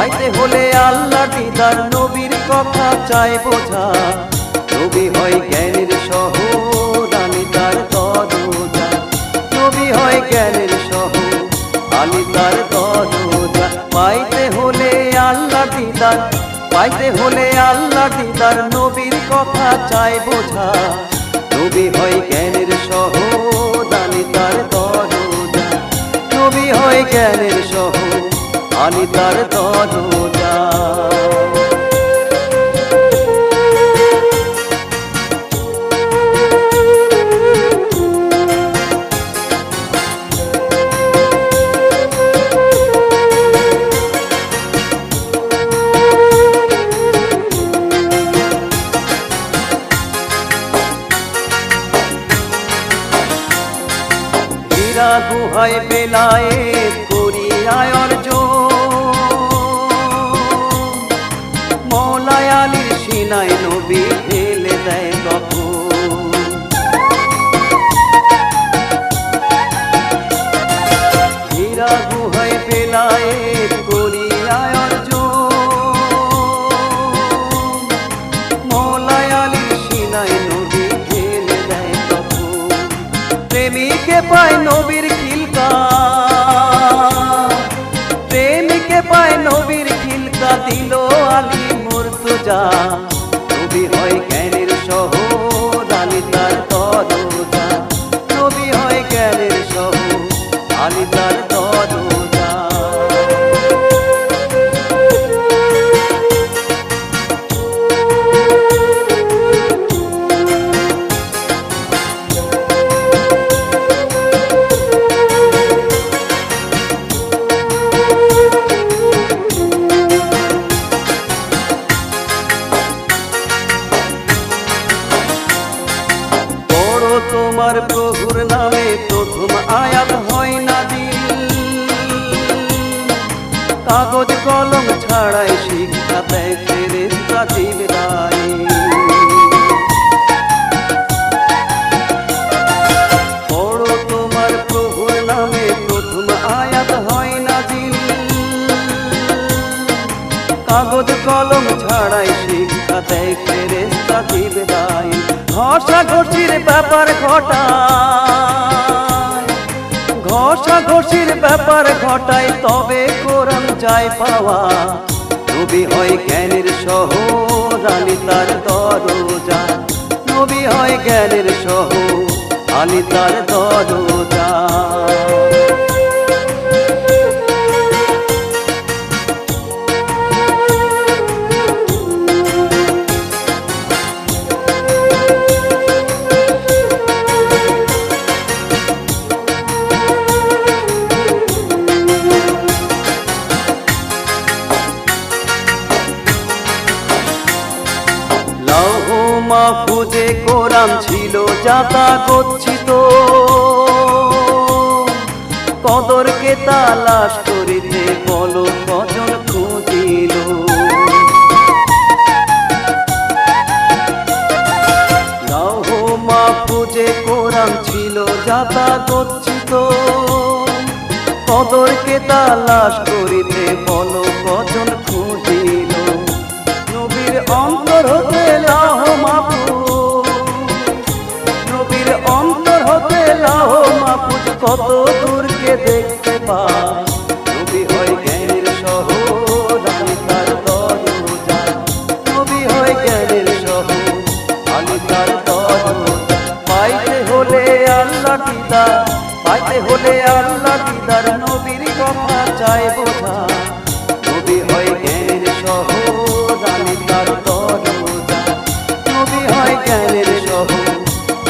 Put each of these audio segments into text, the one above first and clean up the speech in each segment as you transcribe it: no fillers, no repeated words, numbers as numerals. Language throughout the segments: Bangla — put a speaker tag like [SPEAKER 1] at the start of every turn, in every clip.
[SPEAKER 1] পাইতে হলে আল্লাহর দিদার নবীর কথা চাই বোঝা। নবী হয় জ্ঞানের শহর আলী তার দরজা, নবী হয় জ্ঞানের শহর আলী তার দরজা। পাইতে হলে আল্লাহর দিদার, পাইতে হলে আল্লাহর দিদার নবীর কথা চাই বোঝা। নবী হয় জ্ঞানের শহর আলী তার দরজা, নবী হয় জ্ঞানের শহর আলী তার দরজা। হীরা গুহায় বেলায়েত করিয়ায় মওলায় আলীর সিনায় নবী ঢেলে দেয় তখন। হীরা গুহায় বেলায়েত করিয়ায় মওলায় আলীর সিনায় নবী ঢেলে দেয় তখন। প্রেমিকে পায় নবীর খিলকা, প্রেমিকে পায় নবীর খিলকা দিল আলী মুর্তজা। নবী হয় জ্ঞানের শহর আলী তার দরজা, নবী হয় জ্ঞানের শহর আলী তার দরজা। তোমার প্রভুর নামে প্রথম আয়াত হয় নাজিল, কাগজ কলম ছাড়াই শিক্ষা দেয় ফেরেশতা জিবরাইল। পড়ো তোমার প্রভুর নামে প্রথম আয়াত হয় নাজিল, কাগজ কলম ছাড়াই শিক্ষা দেয় ফেরেশতা জিবরাইল। ঘষাঘষির ব্যাপার ঘটায়, ঘষাঘষির ব্যাপার ঘটায় তবে কোরআন যায় পাওয়া। নবী হয় জ্ঞানের শহর আলী তার দরজা, নবী হয় জ্ঞানের শহর আলী তার দরজা। মাহফুজে কোরআন ছিল যাতা গচ্ছিত, কদরকে তালাশ করিতে বলো কজন খুঁজিল। লাউহ মাহফুজে কোরআন ছিল যাতা গচ্ছিত, কদরকে তালাশ করিতে বলো কজন খুঁজিল। নবীর অন্তর হতে লাহ মাহফুজ, নবীর অন্তর হতে লাহ মাহফুজ কত দূরকে দেখতে পায়। নবী হয় জ্ঞানের শহর আলী তার দরজা, নবী হয় জ্ঞানের শহর আলী তার দরজা। পাইতে হলে আল্লাহর দিদার, পাইতে হলে আল্লাহর দিদার নবীর কথা চাই বোঝা। নবী হয় জ্ঞানের শহর আলী তার দরজা, নবী হয় জ্ঞানের শহর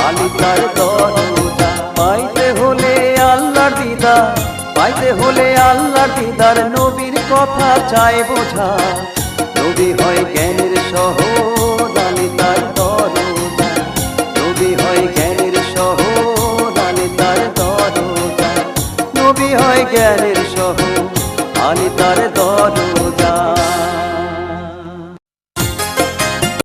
[SPEAKER 1] আলী তার দরজা। পাইতে হলে আল্লাহর দিদার, পাইতে হলে আল্লাহর দিদার নবীর কথা চাই বোঝা। নবী হয় জ্ঞানের শহর আলী তার দরজা, নবী হয় জ্ঞানের শহর আলী তার দরজা, নবী হয় জ্ঞানের শহর আলী তার দরজা।